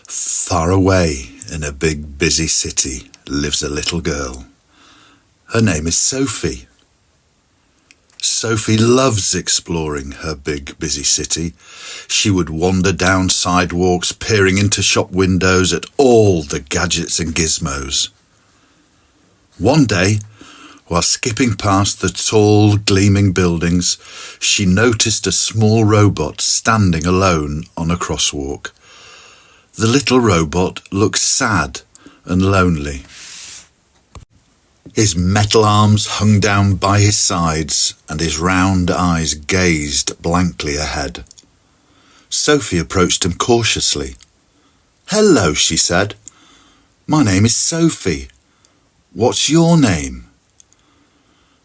Far away in a big busy city lives a little girl. Her name is Sophie. Sophie loves exploring her big busy city. She would wander down sidewalks, peering into shop windows at all the gadgets and gizmos. One day, while skipping past the tall, gleaming buildings, she noticed a small robot standing alone on a crosswalk. The little robot looked sad and lonely. His metal arms hung down by his sides and his round eyes gazed blankly ahead. Sophie approached him cautiously. "Hello," she said. "My name is Sophie. What's your name?"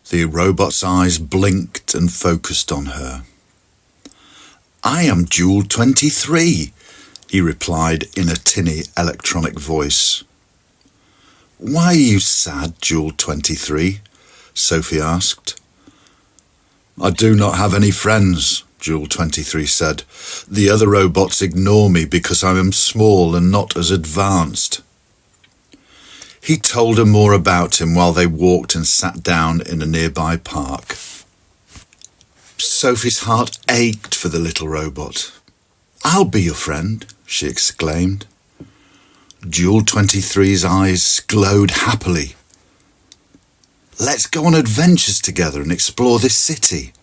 The robot's eyes blinked and focused on her. "I am JUL-23, he replied in a tinny electronic voice. "Why are you sad, JUL-23? Sophie asked. "I do not have any friends," JUL-23 said. "The other robots ignore me because I am small and not as advanced." He told her more about him while they walked and sat down in a nearby park. Sophie's heart ached for the little robot. "I'll be your friend," she exclaimed. JUL-23's eyes glowed happily. "Let's go on adventures together and explore this city."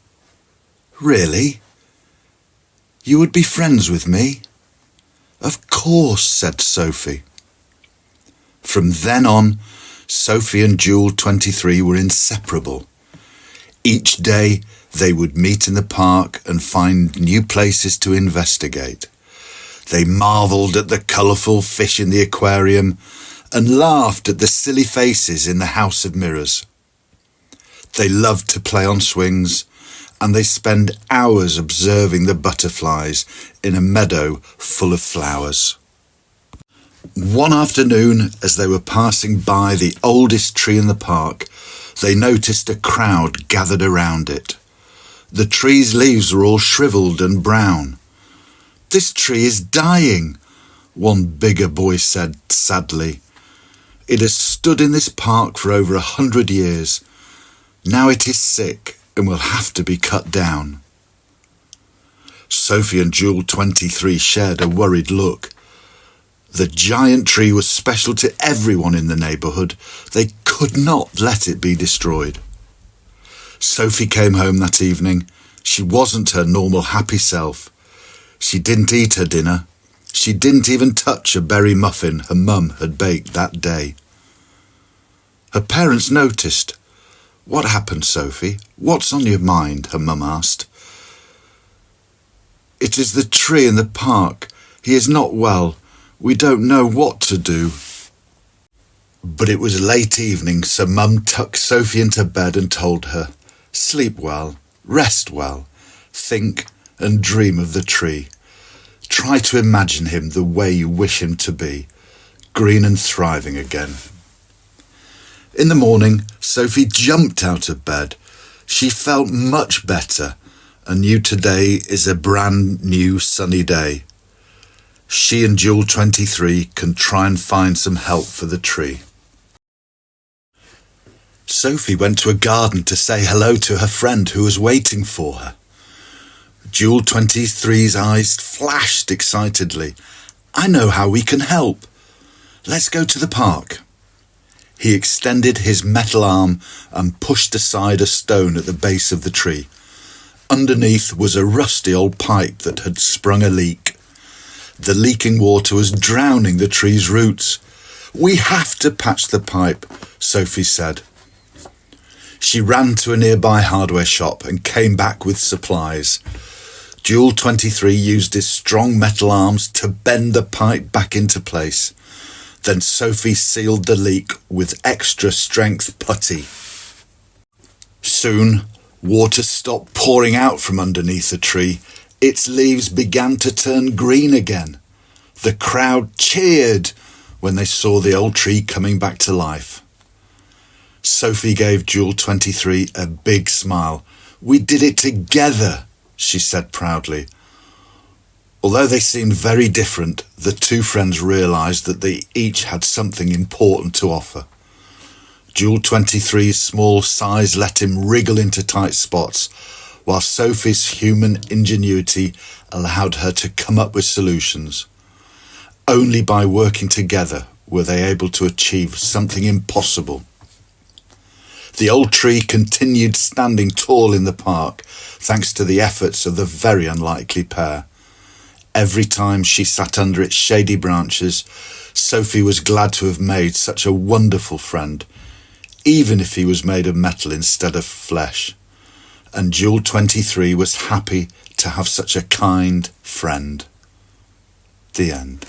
"Really? You would be friends with me?" "Of course," said Sophie. From then on, Sophie and JUL-23 were inseparable. Each day they would meet in the park and find new places to investigate. They marvelled at the colourful fish in the aquarium and laughed at the silly faces in the House of Mirrors. They loved to play on swings, and they spent hours observing the butterflies in a meadow full of flowers. One afternoon, as they were passing by the oldest tree in the park, they noticed a crowd gathered around it. The tree's leaves were all shriveled and brown. "This tree is dying," one bigger boy said sadly. "It has stood in this park for over 100 years. Now it is sick and will have to be cut down." Sophie and JUL-23 shared a worried look. The giant tree was special to everyone in the neighbourhood. They could not let it be destroyed. Sophie came home that evening. She wasn't her normal happy self. She didn't eat her dinner. She didn't even touch a berry muffin her mum had baked that day. Her parents noticed. "What happened, Sophie? What's on your mind?" her mum asked. "It is the tree in the park. He is not well. We don't know what to do." But it was late evening, so Mum tucked Sophie into bed and told her, "Sleep well, rest well, think and dream of the tree. Try to imagine him the way you wish him to be, green and thriving again." In the morning, Sophie jumped out of bed. She felt much better and knew today is a brand new sunny day. She and JUL-23 can try and find some help for the tree. Sophie went to a garden to say hello to her friend who was waiting for her. JUL-23's eyes flashed excitedly. "I know how we can help. Let's go to the park." He extended his metal arm and pushed aside a stone at the base of the tree. Underneath was a rusty old pipe that had sprung a leak. The leaking water was drowning the tree's roots. "We have to patch the pipe," Sophie said. She ran to a nearby hardware shop and came back with supplies. JUL-23 used his strong metal arms to bend the pipe back into place. Then Sophie sealed the leak with extra strength putty. Soon, water stopped pouring out from underneath the tree. Its leaves began to turn green again. The crowd cheered when they saw the old tree coming back to life. Sophie gave JUL-23 a big smile. "We did it together," she said proudly. Although they seemed very different, the two friends realised that they each had something important to offer. JUL-23's small size let him wriggle into tight spots, while Sophie's human ingenuity allowed her to come up with solutions. Only by working together were they able to achieve something impossible. The old tree continued standing tall in the park, thanks to the efforts of the very unlikely pair. Every time she sat under its shady branches, Sophie was glad to have made such a wonderful friend, even if he was made of metal instead of flesh. And JUL-23 was happy to have such a kind friend. The end.